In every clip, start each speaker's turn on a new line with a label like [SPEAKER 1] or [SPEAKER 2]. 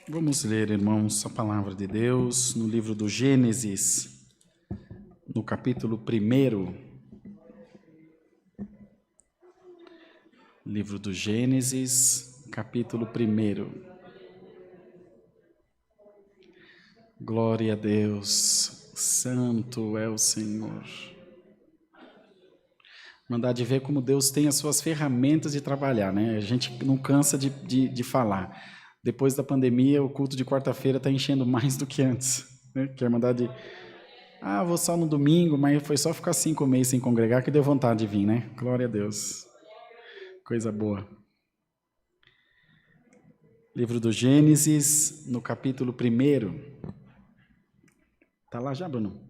[SPEAKER 1] Vamos ler, irmãos, a palavra de Deus no livro do Gênesis, no capítulo 1. Livro do Gênesis, capítulo 1. Glória a Deus, santo é o Senhor. Mandar de ver como Deus tem as suas ferramentas de trabalhar, né? A gente não cansa de falar. Depois da pandemia, o culto de quarta-feira está enchendo mais do que antes, né? Que a Irmandade, vou só no domingo, mas foi só ficar 5 meses sem congregar que deu vontade de vir, né? Glória a Deus. Coisa boa. Livro do Gênesis, no capítulo 1. Está lá já, Bruno?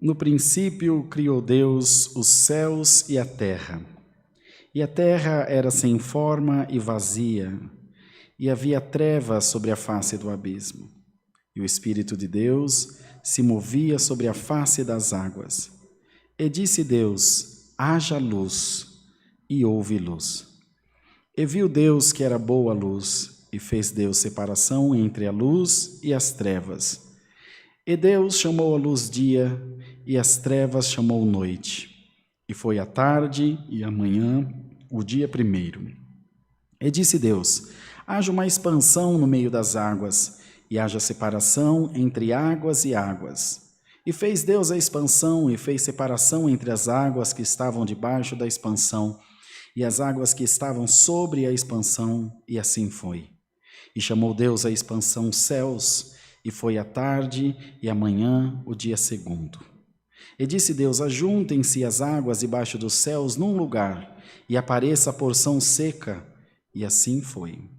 [SPEAKER 1] No princípio criou Deus os céus e a terra. E a terra era sem forma e vazia, e havia trevas sobre a face do abismo. E o Espírito de Deus se movia sobre a face das águas. E disse Deus: haja luz, e houve luz. E viu Deus que era boa a luz, e fez Deus separação entre a luz e as trevas. E Deus chamou a luz dia, e as trevas chamou noite. E foi a tarde e a manhã, o dia 1. E disse Deus: haja uma expansão no meio das águas, e haja separação entre águas e águas. E fez Deus a expansão, e fez separação entre as águas que estavam debaixo da expansão, e as águas que estavam sobre a expansão, e assim foi. E chamou Deus a expansão céus, e foi a tarde e a manhã, o dia 2. E disse Deus: ajuntem-se as águas debaixo dos céus num lugar, e apareça a porção seca. E assim foi.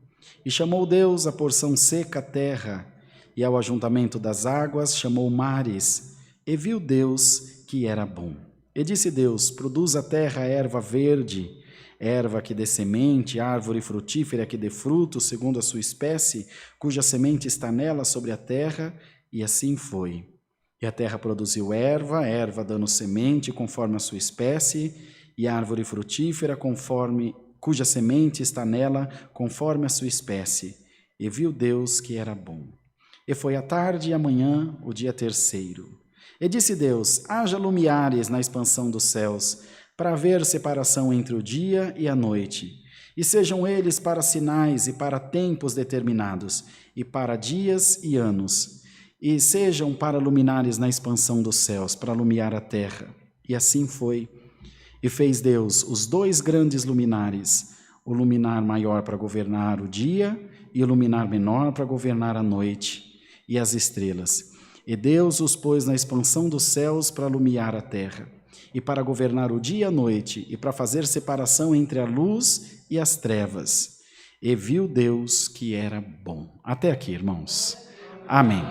[SPEAKER 1] E chamou Deus a porção seca terra, e ao ajuntamento das águas chamou mares. E viu Deus que era bom. E disse Deus: produz a terra erva verde, erva que dê semente, árvore frutífera que dê fruto, segundo a sua espécie, cuja semente está nela sobre a terra. E assim foi. E a terra produziu erva dando semente conforme a sua espécie, e árvore frutífera cuja semente está nela conforme a sua espécie. E viu Deus que era bom. E foi a tarde e a manhã, o dia 3. E disse Deus: haja lumiares na expansão dos céus, para haver separação entre o dia e a noite. E sejam eles para sinais e para tempos determinados, e para dias e anos. E sejam para luminares na expansão dos céus, para iluminar a terra. E assim foi. E fez Deus os 2 grandes luminares, o luminar maior para governar o dia, e o luminar menor para governar a noite, e as estrelas. E Deus os pôs na expansão dos céus para iluminar a terra, e para governar o dia e a noite, e para fazer separação entre a luz e as trevas. E viu Deus que era bom. Até aqui, irmãos. Amém.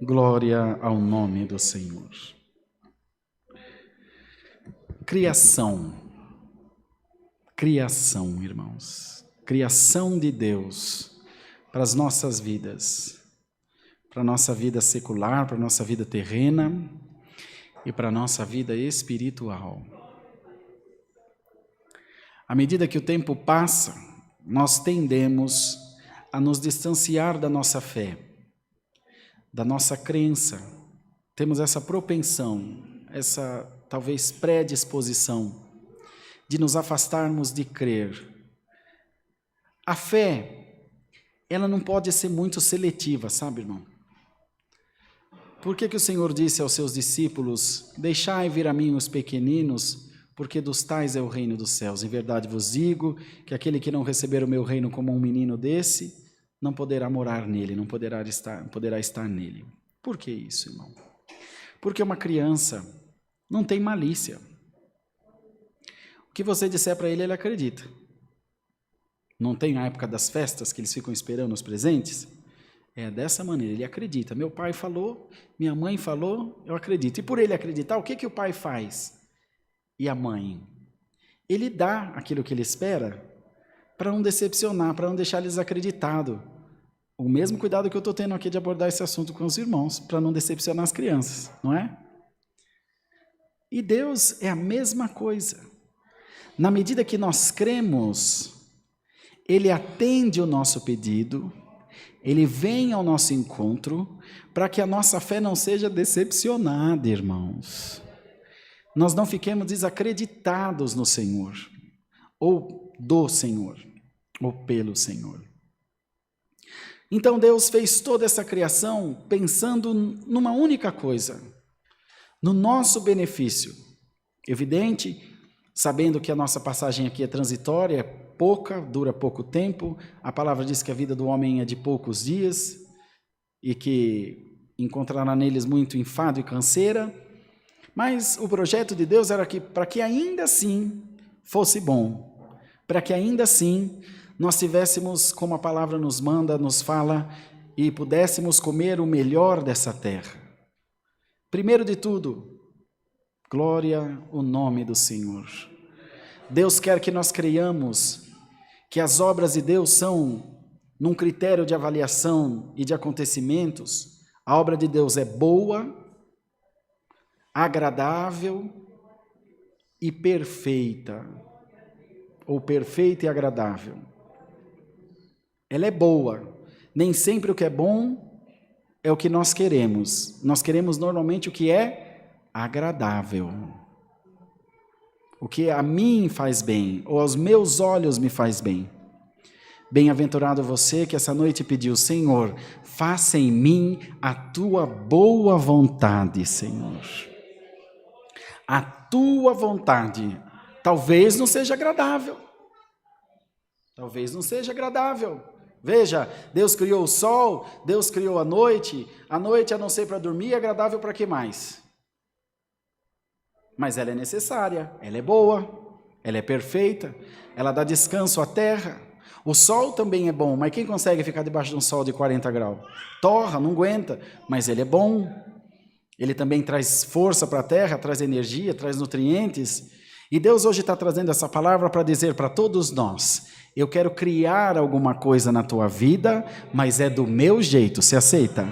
[SPEAKER 1] Glória ao nome do Senhor. Criação, irmãos. Criação de Deus para as nossas vidas, para a nossa vida secular, para a nossa vida terrena e para a nossa vida espiritual. À medida que o tempo passa, nós tendemos a nos distanciar da nossa fé, da nossa crença. Temos essa propensão, essa talvez predisposição de nos afastarmos de crer. A fé, ela não pode ser muito seletiva, sabe, irmão? Por que o Senhor disse aos seus discípulos: deixai vir a mim os pequeninos, porque dos tais é o reino dos céus? Em verdade vos digo que aquele que não receber o meu reino como um menino desse, não poderá morar nele, não poderá estar nele. Por que isso, irmão? Porque uma criança não tem malícia. O que você disser para ele, ele acredita. Não tem a época das festas que eles ficam esperando os presentes? É dessa maneira, ele acredita. Meu pai falou, minha mãe falou, eu acredito. E por ele acreditar, o que o pai faz? E a mãe? Ele dá aquilo que ele espera para não decepcionar, para não deixar eles desacreditados. O mesmo cuidado que eu estou tendo aqui de abordar esse assunto com os irmãos, para não decepcionar as crianças, não é? E Deus é a mesma coisa. Na medida que nós cremos, Ele atende o nosso pedido, Ele vem ao nosso encontro, para que a nossa fé não seja decepcionada, irmãos. Nós não fiquemos desacreditados no Senhor, ou do Senhor, ou pelo Senhor. Então Deus fez toda essa criação pensando numa única coisa, no nosso benefício. Evidente, sabendo que a nossa passagem aqui é transitória, é pouca, dura pouco tempo, a palavra diz que a vida do homem é de poucos dias, e que encontrará neles muito enfado e canseira, mas o projeto de Deus era para que ainda assim fosse bom, para que ainda assim nós tivéssemos, como a palavra nos manda, nos fala, e pudéssemos comer o melhor dessa terra. Primeiro de tudo, glória ao nome do Senhor. Deus quer que nós creiamos que as obras de Deus são, num critério de avaliação e de acontecimentos, a obra de Deus é boa, agradável e perfeita, ou perfeita e agradável. Ela é boa. Nem sempre o que é bom é o que nós queremos. Nós queremos normalmente o que é agradável. O que a mim faz bem, ou aos meus olhos me faz bem. Bem-aventurado você que essa noite pediu: Senhor, faça em mim a tua boa vontade, Senhor. A tua vontade. Talvez não seja agradável. Talvez não seja agradável. Veja, Deus criou o sol, Deus criou a noite a não ser para dormir, é agradável para que mais? Mas ela é necessária, ela é boa, ela é perfeita, ela dá descanso à terra. O sol também é bom, mas quem consegue ficar debaixo de um sol de 40 graus? Torra, não aguenta, mas ele é bom. Ele também traz força para a terra, traz energia, traz nutrientes. E Deus hoje está trazendo essa palavra para dizer para todos nós: eu quero criar alguma coisa na tua vida, mas é do meu jeito, você aceita?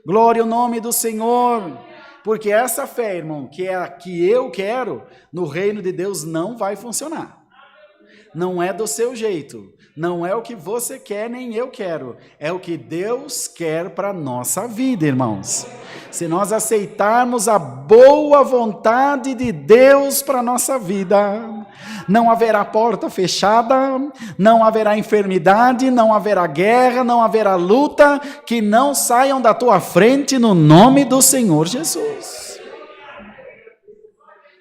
[SPEAKER 1] Glória ao nome do Senhor, porque essa fé, irmão, que é a que eu quero, no reino de Deus não vai funcionar. Não é do seu jeito, não é o que você quer nem eu quero, é o que Deus quer para a nossa vida, irmãos. Se nós aceitarmos a boa vontade de Deus para a nossa vida, não haverá porta fechada, não haverá enfermidade, não haverá guerra, não haverá luta, que não saiam da tua frente no nome do Senhor Jesus.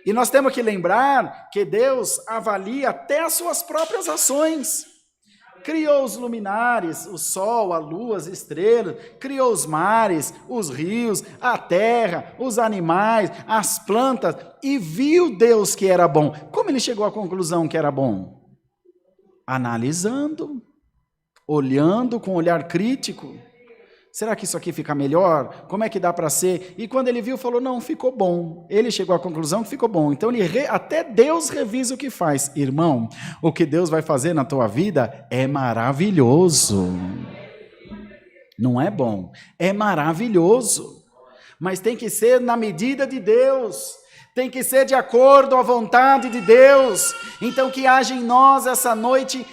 [SPEAKER 1] E nós temos que lembrar que Deus avalia até as suas próprias ações. Criou os luminares, o sol, a lua, as estrelas, criou os mares, os rios, a terra, os animais, as plantas, e viu Deus que era bom. Como ele chegou à conclusão que era bom? Analisando, olhando com um olhar crítico. Será que isso aqui fica melhor? Como é que dá para ser? E quando ele viu, falou: não, ficou bom. Ele chegou à conclusão que ficou bom. Então, até Deus revisa o que faz. Irmão, o que Deus vai fazer na tua vida é maravilhoso. Não é bom, é maravilhoso. Mas tem que ser na medida de Deus. Tem que ser de acordo à vontade de Deus. Então, que haja em nós essa noite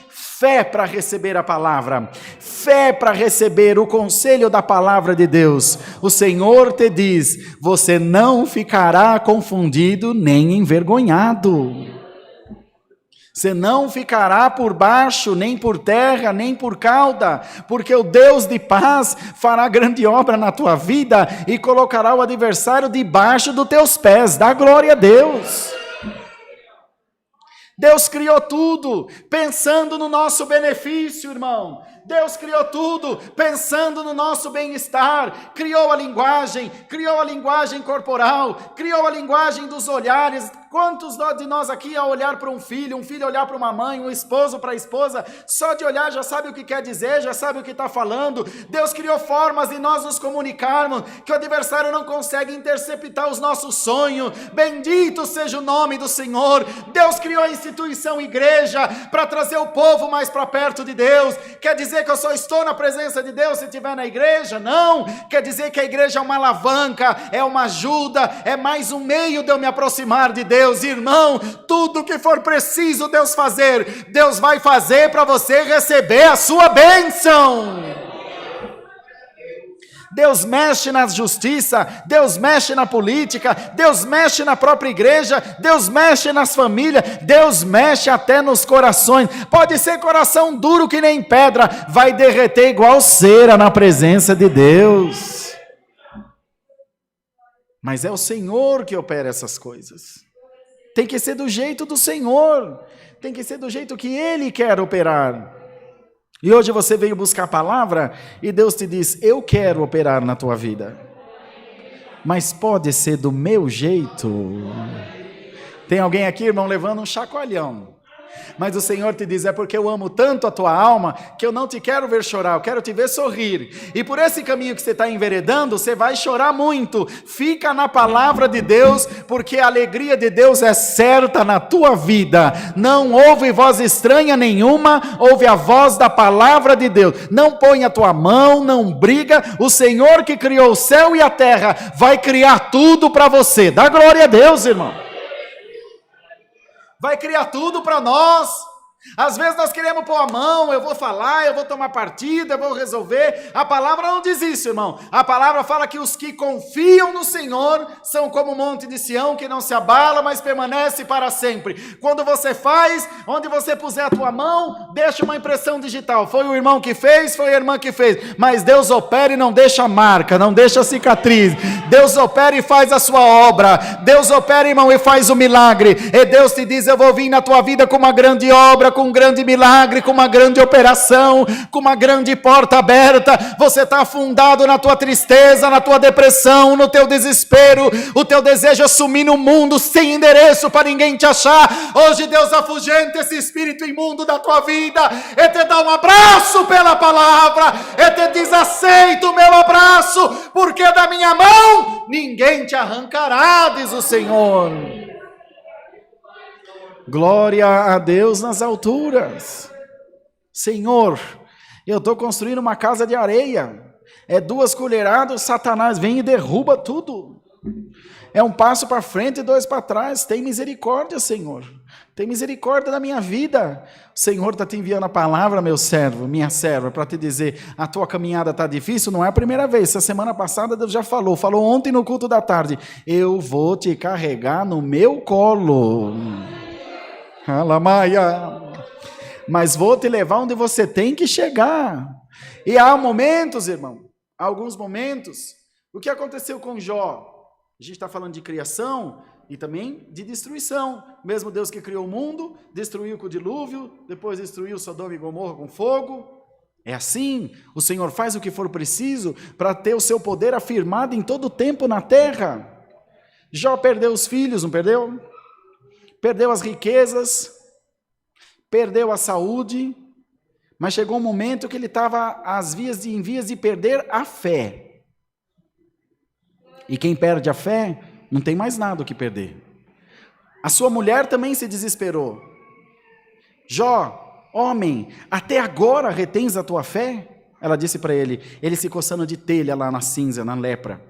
[SPEAKER 1] fé para receber a palavra, fé para receber o conselho da palavra de Deus. O Senhor te diz: você não ficará confundido nem envergonhado. Você não ficará por baixo, nem por terra, nem por cauda, porque o Deus de paz fará grande obra na tua vida e colocará o adversário debaixo dos teus pés. Dá glória a Deus. Deus criou tudo pensando no nosso benefício, irmão. Deus criou tudo pensando no nosso bem-estar. Criou a linguagem corporal, criou a linguagem dos olhares. Quantos de nós aqui, ao olhar para um filho olhar para uma mãe, um esposo para a esposa, só de olhar já sabe o que quer dizer, já sabe o que está falando. Deus criou formas de nós nos comunicarmos, que o adversário não consegue interceptar os nossos sonhos. Bendito seja o nome do Senhor. Deus criou a instituição igreja para trazer o povo mais para perto de Deus. Quer dizer dizer que eu só estou na presença de Deus se estiver na igreja? Não. Quer dizer que a igreja é uma alavanca, é uma ajuda, é mais um meio de eu me aproximar de Deus. Irmão, tudo que for preciso Deus fazer, Deus vai fazer para você receber a sua bênção. Deus mexe na justiça, Deus mexe na política, Deus mexe na própria igreja, Deus mexe nas famílias, Deus mexe até nos corações. Pode ser coração duro que nem pedra, vai derreter igual cera na presença de Deus. Mas é o Senhor que opera essas coisas. Tem que ser do jeito do Senhor, tem que ser do jeito que Ele quer operar. E hoje você veio buscar a palavra e Deus te diz, eu quero operar na tua vida. Mas pode ser do meu jeito. Tem alguém aqui, irmão, levando um chacoalhão. Mas o Senhor te diz, é porque eu amo tanto a tua alma, que eu não te quero ver chorar, eu quero te ver sorrir. E por esse caminho que você está enveredando, você vai chorar muito. Fica na palavra de Deus, porque a alegria de Deus é certa na tua vida. Não ouve voz estranha nenhuma, ouve a voz da palavra de Deus. Não põe a tua mão, não briga. O Senhor que criou o céu e a terra, vai criar tudo para você. Dá glória a Deus, irmão. Vai criar tudo para nós. Às vezes nós queremos pôr a mão, eu vou falar, eu vou tomar partida, eu vou resolver. A palavra não diz isso, irmão. A palavra fala que os que confiam no Senhor são como o monte de Sião, que não se abala, mas permanece para sempre. Quando você faz, onde você puser a tua mão, deixa uma impressão digital. Foi o irmão que fez, foi a irmã que fez. Mas Deus opera e não deixa marca, não deixa cicatriz. Deus opera e faz a sua obra. Deus opera, irmão, e faz o milagre. E Deus te diz, eu vou vir na tua vida com uma grande obra, com um grande milagre, com uma grande operação, com uma grande porta aberta. Você está afundado na tua tristeza, na tua depressão, no teu desespero. O teu desejo é sumir no mundo sem endereço para ninguém te achar. Hoje Deus afugenta esse espírito imundo da tua vida e te dá um abraço pela palavra, e te diz, aceita o meu abraço, porque da minha mão ninguém te arrancará, diz o Senhor. Glória a Deus nas alturas. Senhor, eu estou construindo uma casa de areia. É 2 colheradas, Satanás vem e derruba tudo. É um passo para frente e 2 para trás. Tem misericórdia, Senhor. Tem misericórdia da minha vida. O Senhor está te enviando a palavra, meu servo, minha serva, para te dizer, a tua caminhada está difícil, não é a primeira vez. Essa semana passada Deus já falou ontem no culto da tarde, eu vou te carregar no meu colo. Alamaia, mas vou te levar onde você tem que chegar. E há momentos, irmão, alguns momentos. O que aconteceu com Jó? A gente está falando de criação e também de destruição. Mesmo Deus que criou o mundo, destruiu com o dilúvio, depois destruiu Sodoma e Gomorra com fogo. É assim, o Senhor faz o que for preciso para ter o seu poder afirmado em todo o tempo na terra. Jó perdeu os filhos, não perdeu? Perdeu as riquezas, perdeu a saúde, mas chegou um momento que ele estava em vias de perder a fé. E quem perde a fé, não tem mais nada o que perder. A sua mulher também se desesperou. Jó, homem, até agora retens a tua fé? Ela disse para ele se coçando de telha lá na cinza, na lepra.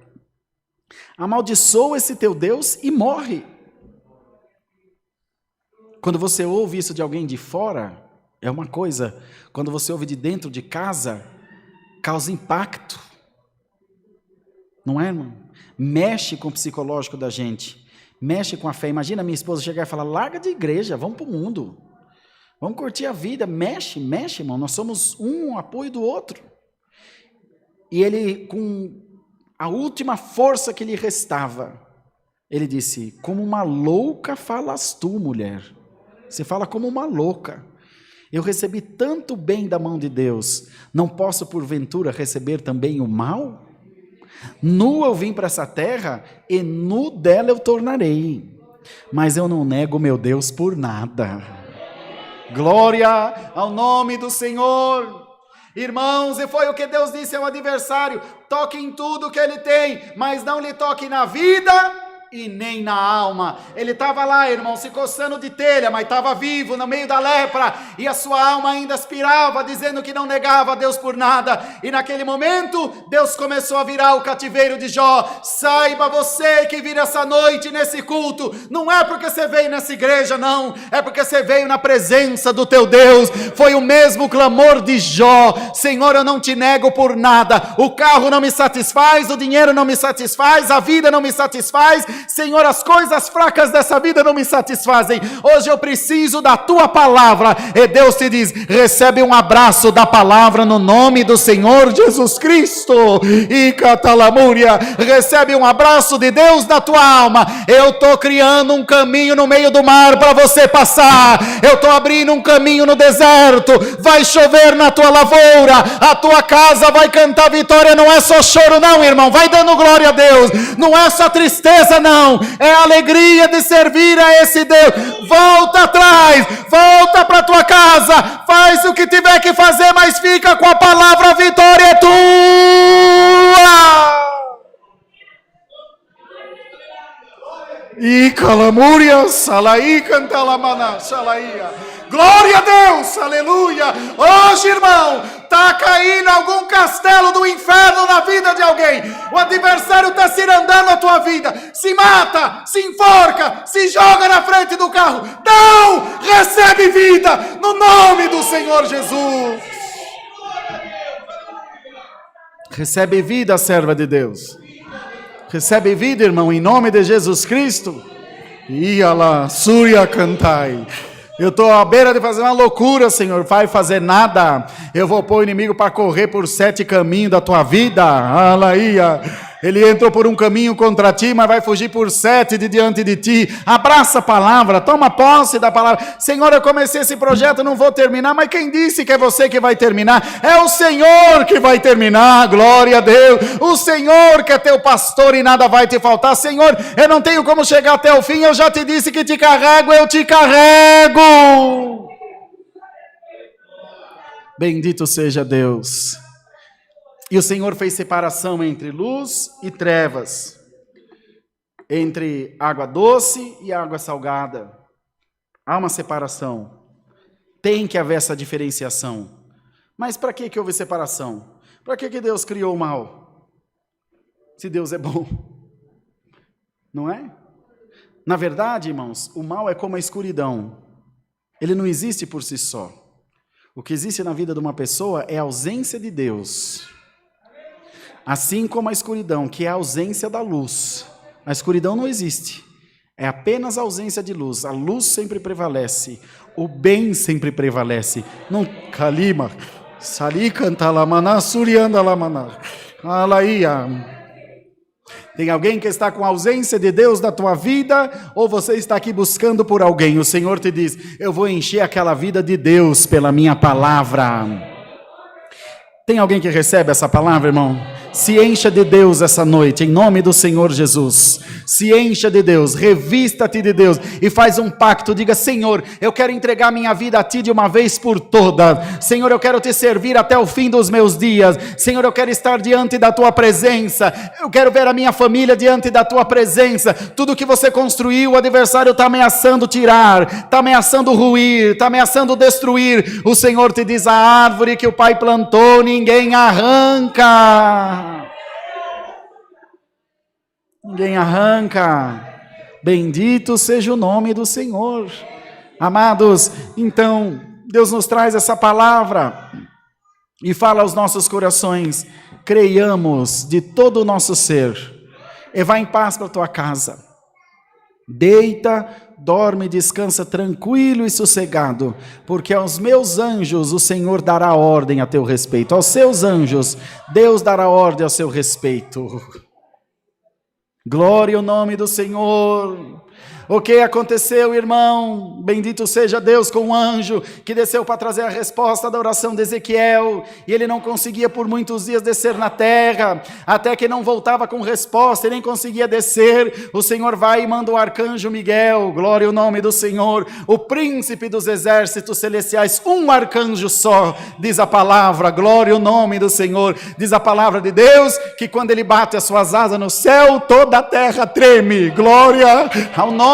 [SPEAKER 1] Amaldiçoa esse teu Deus e morre. Quando você ouve isso de alguém de fora, é uma coisa. Quando você ouve de dentro de casa, causa impacto. Não é, irmão? Mexe com o psicológico da gente. Mexe com a fé. Imagina minha esposa chegar e falar, larga de igreja, vamos para o mundo. Vamos curtir a vida. Mexe, irmão. Nós somos um apoio do outro. E ele, com a última força que lhe restava, ele disse, como uma louca falas tu, mulher. Você fala como uma louca. Eu recebi tanto bem da mão de Deus, não posso porventura receber também o mal? Nu eu vim para essa terra, e nu dela eu tornarei. Mas eu não nego meu Deus por nada. Glória ao nome do Senhor. Irmãos, e foi o que Deus disse ao adversário, toque em tudo que ele tem, mas não lhe toque na vida e nem na alma. Ele estava lá, irmão, se coçando de telha, mas estava vivo no meio da lepra, e a sua alma ainda aspirava, dizendo que não negava a Deus por nada. E naquele momento, Deus começou a virar o cativeiro de Jó. Saiba você que vira essa noite nesse culto, não é porque você veio nessa igreja, não, é porque você veio na presença do teu Deus. Foi o mesmo clamor de Jó: Senhor, eu não te nego por nada, o carro não me satisfaz, o dinheiro não me satisfaz, a vida não me satisfaz, Senhor, as coisas fracas dessa vida não me satisfazem. Hoje eu preciso da tua palavra. E Deus te diz: recebe um abraço da palavra no nome do Senhor Jesus Cristo. E catalamúria, recebe um abraço de Deus na tua alma. Eu estou criando um caminho no meio do mar para você passar. Eu estou abrindo um caminho no deserto. Vai chover na tua lavoura. A tua casa vai cantar vitória. Não é só choro não, irmão. Vai dando glória a Deus. Não é só tristeza não. É a alegria de servir a esse Deus. Volta atrás, volta para tua casa, faz o que tiver que fazer, mas fica com a palavra: a vitória é tua. E calamúria, salaí, cantalamana, salaía. Glória a Deus, aleluia. Hoje, irmão, está caindo algum castelo do inferno na vida de alguém. O adversário está cirandando a tua vida. Se mata, se enforca, se joga na frente do carro. Não, recebe vida no nome do Senhor Jesus. Recebe vida, serva de Deus. Recebe vida, irmão, em nome de Jesus Cristo. Ia lá, Súria cantai. Eu estou à beira de fazer uma loucura, Senhor. Vai fazer nada. Eu vou pôr o inimigo para correr por 7 caminhos da tua vida. Alaia. Ele entrou por um caminho contra ti, mas vai fugir por 7 de diante de ti. Abraça a palavra, toma posse da palavra. Senhor, eu comecei esse projeto, não vou terminar, mas quem disse que é você que vai terminar? É o Senhor que vai terminar, glória a Deus. O Senhor que é teu pastor e nada vai te faltar. Senhor, eu não tenho como chegar até o fim, eu já te disse que te carrego, eu te carrego. Bendito seja Deus. E o Senhor fez separação entre luz e trevas, entre água doce e água salgada. Há uma separação. Tem que haver essa diferenciação. Mas para que houve separação? Para que Deus criou o mal? Se Deus é bom. Não é? Na verdade, irmãos, o mal é como a escuridão. Ele não existe por si só. O que existe na vida de uma pessoa é a ausência de Deus. Assim como a escuridão, que é a ausência da luz. A escuridão não existe. É apenas a ausência de luz. A luz sempre prevalece. O bem sempre prevalece. Não calima. Sali cantalamana, surianda lamana. Alaia. Tem alguém que está com a ausência de Deus na tua vida, ou você está aqui buscando por alguém? O Senhor te diz: eu vou encher aquela vida de Deus pela minha palavra. Tem alguém que recebe essa palavra, irmão? Se encha de Deus essa noite, em nome do Senhor Jesus. Se encha de Deus, revista-te de Deus e faz um pacto. Diga: Senhor, eu quero entregar minha vida a Ti de uma vez por todas. Senhor, eu quero Te servir até o fim dos meus dias. Senhor, eu quero estar diante da Tua presença. Eu quero ver a minha família diante da Tua presença. Tudo que você construiu, o adversário está ameaçando tirar, está ameaçando ruir, está ameaçando destruir. O Senhor te diz: a árvore que o Pai plantou, ninguém arranca. Ninguém arranca. Bendito seja o nome do Senhor. Amados, então, Deus nos traz essa palavra e fala aos nossos corações: creiamos de todo o nosso ser, e vá em paz para a tua casa. Deita, dorme, descansa tranquilo e sossegado, porque aos meus anjos o Senhor dará ordem a teu respeito. Aos seus anjos, Deus dará ordem ao seu respeito. Glória ao nome do Senhor. O que aconteceu, irmão? Bendito seja Deus com um anjo que desceu para trazer a resposta da oração de Ezequiel, e ele não conseguia por muitos dias descer na terra, até que não voltava com resposta, e nem conseguia descer. O Senhor vai e manda o arcanjo Miguel, glória ao nome do Senhor, o príncipe dos exércitos celestiais, um arcanjo só, diz a palavra, glória ao nome do Senhor, diz a palavra de Deus, que quando ele bate as suas asas no céu, toda a terra treme, glória ao nome.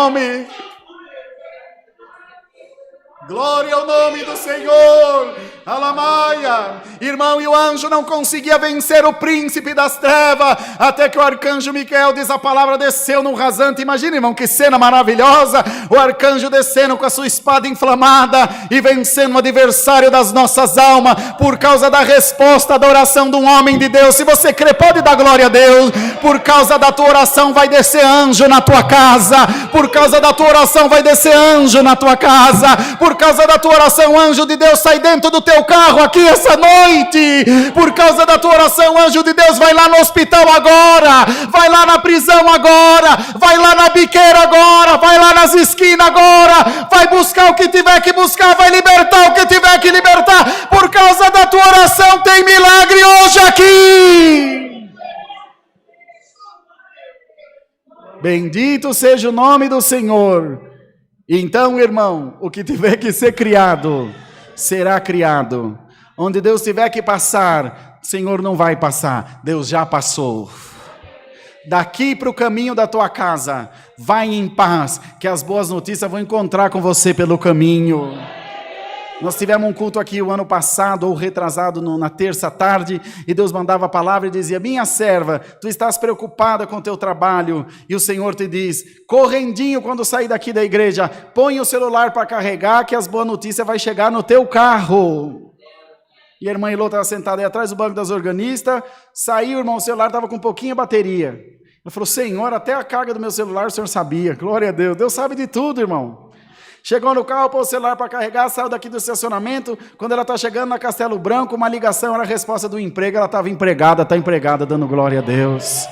[SPEAKER 1] Glória ao nome do Senhor, Alamaia. Irmão, e o anjo não conseguia vencer o príncipe das trevas, até que o arcanjo Miquel, diz a palavra, desceu no rasante. Imagina, irmão, que cena maravilhosa, o arcanjo descendo com a sua espada inflamada e vencendo o adversário das nossas almas, por causa da resposta da oração de um homem de Deus. Se você crê, pode dar glória a Deus. Por causa da tua oração vai descer anjo na tua casa, por causa da tua oração vai descer anjo na tua casa, por causa da tua oração, anjo de Deus sai dentro do teu carro aqui essa noite. Por causa da tua oração, anjo de Deus vai lá no hospital agora, vai lá na prisão agora, vai lá na biqueira agora, vai lá nas esquinas agora, vai buscar o que tiver que buscar, vai libertar o que tiver que libertar. Por causa da tua oração tem milagre hoje aqui. Bendito seja o nome do Senhor. Então, irmão, o que tiver que ser criado, será criado. Onde Deus tiver que passar, o Senhor não vai passar, Deus já passou. Daqui para o caminho da tua casa, vai em paz, que as boas notícias vão encontrar com você pelo caminho. Nós tivemos um culto aqui o ano passado, ou retrasado, na terça tarde, e Deus mandava a palavra e dizia: minha serva, tu estás preocupada com o teu trabalho, e o Senhor te diz, correndinho quando sair daqui da igreja, põe o celular para carregar, que as boas notícias vai chegar no teu carro. E a irmã Ilô estava sentada aí atrás do banco das organistas, saiu, irmão, o celular estava com pouquinha bateria. Ela falou: Senhor, até a carga do meu celular o Senhor sabia. Glória a Deus, Deus sabe de tudo, irmão. Chegou no carro, pôs o celular para carregar, saiu daqui do estacionamento. Quando ela está chegando na Castelo Branco, uma ligação, era a resposta do emprego. Ela estava empregada, está empregada, dando glória a Deus.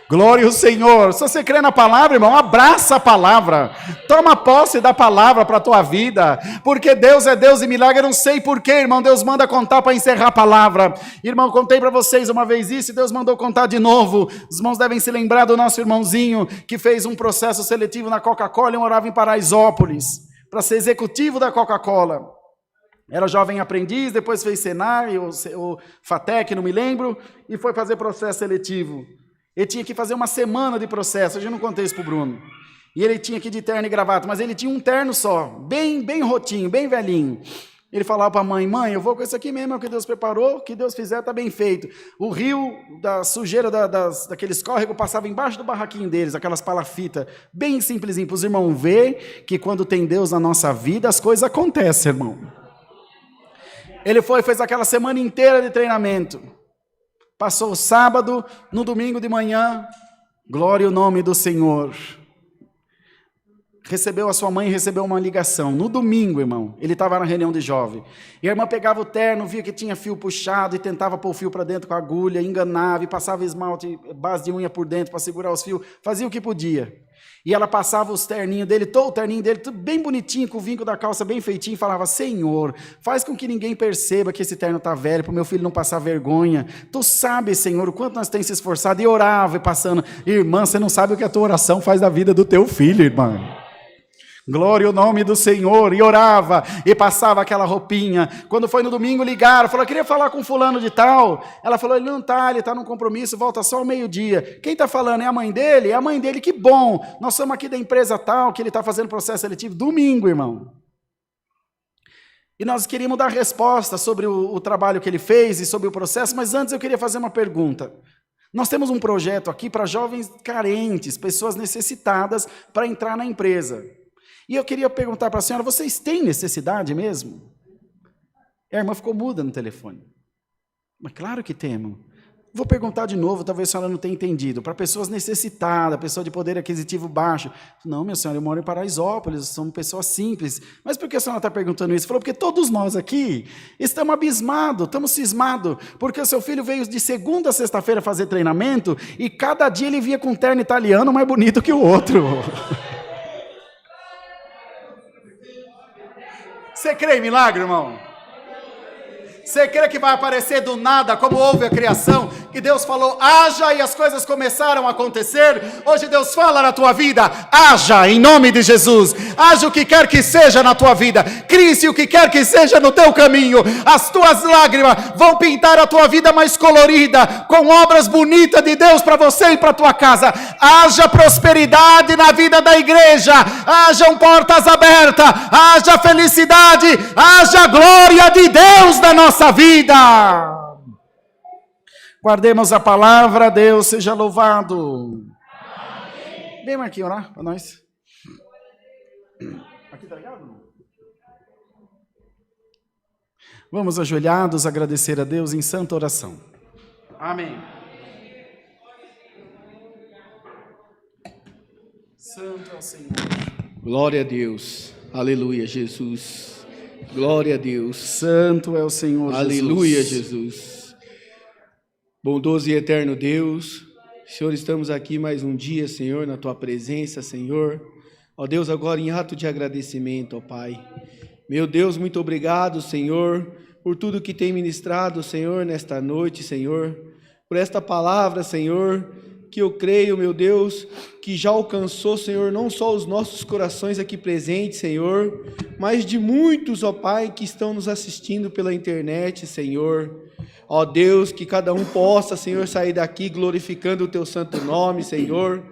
[SPEAKER 1] Glória ao Senhor. Se você crê na palavra, irmão, abraça a palavra. Toma posse da palavra para a tua vida. Porque Deus é Deus e milagre. Eu não sei porquê, irmão. Deus manda contar para encerrar a palavra. Irmão, contei para vocês uma vez isso e Deus mandou contar de novo. Os irmãos devem se lembrar do nosso irmãozinho que fez um processo seletivo na Coca-Cola e morava em Paraisópolis, para ser executivo da Coca-Cola. Era jovem aprendiz, depois fez Senai, o FATEC, não me lembro, e foi fazer processo seletivo. Ele tinha que fazer uma semana de processo, eu já não contei isso para o Bruno. E ele tinha que ir de terno e gravata, mas ele tinha um terno só, bem rotinho, bem velhinho. Ele falava para a mãe: mãe, eu vou com isso aqui mesmo, é o que Deus preparou, o que Deus fizer está bem feito. O rio da sujeira daqueles córregos passava embaixo do barraquinho deles, aquelas palafitas, bem simplesinho, para os irmãos ver que quando tem Deus na nossa vida, as coisas acontecem, irmão. Ele fez aquela semana inteira de treinamento. Passou o sábado, no domingo de manhã, glória ao nome do Senhor. Recebeu a sua mãe, recebeu uma ligação. No domingo, irmão, ele estava na reunião de jovem. E a irmã pegava o terno, via que tinha fio puxado e tentava pôr o fio para dentro com a agulha, enganava e passava esmalte, base de unha por dentro para segurar os fios, fazia o que podia. E ela passava os terninhos dele, todo o terninho dele, tudo bem bonitinho, com o vinco da calça bem feitinho, e falava: Senhor, faz com que ninguém perceba que esse terno está velho, para o meu filho não passar vergonha. Tu sabes, Senhor, o quanto nós temos se esforçado. E orava, e passando. Irmã, você não sabe o que a tua oração faz da vida do teu filho, irmã. Glória ao nome do Senhor. E orava, e passava aquela roupinha. Quando foi no domingo, ligaram, falou: queria falar com fulano de tal. Ela falou: ele não está, ele está num compromisso, volta só ao meio-dia. Quem está falando? É a mãe dele? É a mãe dele, que bom. Nós somos aqui da empresa tal, que ele está fazendo processo seletivo. Domingo, irmão. E nós queríamos dar resposta sobre o trabalho que ele fez e sobre o processo, mas antes eu queria fazer uma pergunta. Nós temos um projeto aqui para jovens carentes, pessoas necessitadas, para entrar na empresa. E eu queria perguntar para a senhora: vocês têm necessidade mesmo? A irmã ficou muda no telefone. Mas claro que temos. Vou perguntar de novo, talvez a senhora não tenha entendido. Para pessoas necessitadas, pessoa de poder aquisitivo baixo. Não, minha senhora, eu moro em Paraisópolis, somos pessoas simples. Mas por que a senhora está perguntando isso? Falou: porque todos nós aqui estamos abismados, estamos cismados, porque o seu filho veio de segunda a sexta-feira fazer treinamento e cada dia ele vinha com um terno italiano mais bonito que o outro. Você crê em milagre, irmão? Você crê que vai aparecer do nada, como houve a criação, que Deus falou, haja, e as coisas começaram a acontecer? Hoje Deus fala na tua vida, haja, em nome de Jesus, haja o que quer que seja na tua vida, crie-se o que quer que seja no teu caminho, as tuas lágrimas vão pintar a tua vida mais colorida, com obras bonitas de Deus para você e para tua casa. Haja prosperidade na vida da igreja, hajam portas abertas, haja felicidade, haja glória de Deus na nossa vida. Guardemos a palavra, Deus seja louvado. Amém. Vem aqui orar para nós. Aqui tá ligado? Vamos ajoelhados agradecer a Deus em santa oração. Amém. Santo é o Senhor.
[SPEAKER 2] Glória a Deus. Aleluia, Jesus. Glória a Deus.
[SPEAKER 1] Santo é o Senhor.
[SPEAKER 2] Aleluia,
[SPEAKER 1] Jesus.
[SPEAKER 2] Jesus. Bondoso e eterno Deus, Senhor, estamos aqui mais um dia, Senhor, na Tua presença, Senhor. Ó Deus, agora em ato de agradecimento, ó Pai. Meu Deus, muito obrigado, Senhor, por tudo que tem ministrado, Senhor, nesta noite, Senhor. Por esta palavra, Senhor, que eu creio, meu Deus, que já alcançou, Senhor, não só os nossos corações aqui presentes, Senhor, mas de muitos, ó Pai, que estão nos assistindo pela internet, Senhor. Ó Deus, que cada um possa, Senhor, sair daqui glorificando o Teu santo nome, Senhor,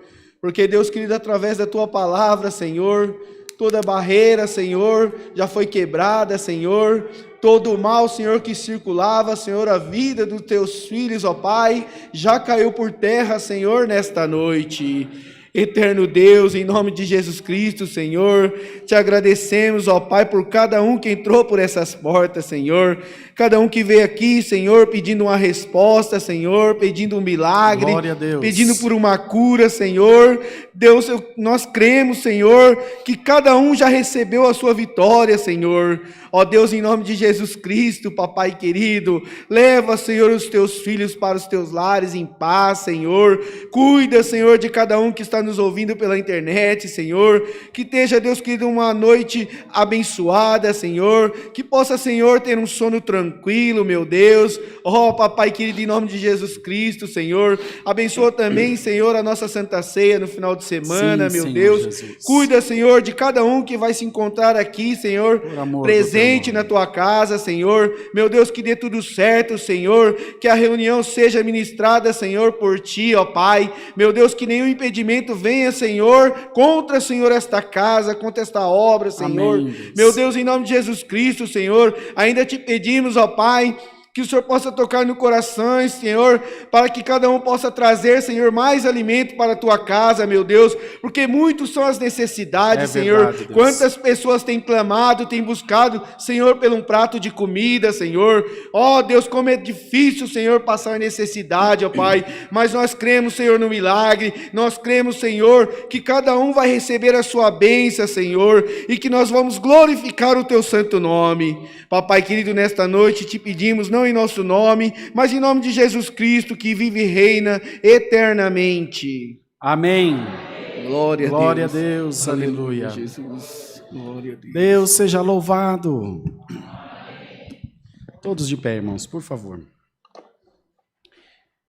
[SPEAKER 2] porque, Deus querido, através da Tua palavra, Senhor, toda barreira, Senhor, já foi quebrada, Senhor. Todo o mal, Senhor, que circulava, Senhor, a vida dos Teus filhos, ó Pai, já caiu por terra, Senhor, nesta noite. Eterno Deus, em nome de Jesus Cristo, Senhor, te agradecemos, ó Pai, por cada um que entrou por essas portas, Senhor, cada um que veio aqui, Senhor, pedindo uma resposta, Senhor, pedindo um milagre,
[SPEAKER 1] glória a Deus,
[SPEAKER 2] pedindo por uma cura, Senhor. Deus, nós cremos, Senhor, que cada um já recebeu a sua vitória, Senhor. Ó Deus, em nome de Jesus Cristo, Papai querido, leva, Senhor, os Teus filhos para os Teus lares em paz, Senhor. Cuida, Senhor, de cada um que está nos ouvindo pela internet, Senhor. Que esteja, Deus querido, uma noite abençoada, Senhor. Que possa, Senhor, ter um sono tranquilo, meu Deus. Ó, Papai querido, em nome de Jesus Cristo, Senhor. Abençoa também, Senhor, a nossa Santa Ceia no final de semana,
[SPEAKER 1] sim,
[SPEAKER 2] meu
[SPEAKER 1] Senhor
[SPEAKER 2] Deus.
[SPEAKER 1] Jesus.
[SPEAKER 2] Cuida, Senhor, de cada um que vai se encontrar aqui, Senhor, presente na tua casa, Senhor. Meu Deus, que dê tudo certo, Senhor. Que a reunião seja ministrada, Senhor, por ti, ó Pai. Meu Deus, que nenhum impedimento venha, Senhor, contra, Senhor, esta casa, contra esta obra, Senhor.
[SPEAKER 1] Amém.
[SPEAKER 2] Meu Deus, em nome de Jesus Cristo, Senhor, ainda te pedimos, ó Pai, que o Senhor possa tocar no coração, Senhor, para que cada um possa trazer, Senhor, mais alimento para a tua casa, meu Deus, porque muitos são as necessidades, Senhor.
[SPEAKER 1] Verdade, Deus.
[SPEAKER 2] Quantas pessoas têm clamado, têm buscado, Senhor, por um prato de comida, Senhor. Ó Deus, como é difícil, Senhor, passar necessidade, ó Pai, mas nós cremos, Senhor, no milagre, nós cremos, Senhor, que cada um vai receber a sua bênção, Senhor, e que nós vamos glorificar o teu santo nome. Papai querido, nesta noite te pedimos, não em nosso nome, mas em nome de Jesus Cristo, que vive e reina eternamente.
[SPEAKER 1] Amém.
[SPEAKER 2] Glória
[SPEAKER 1] Glória a Deus. Aleluia.
[SPEAKER 2] Jesus. Glória a Deus.
[SPEAKER 1] Deus seja louvado. Todos de pé, irmãos, por favor.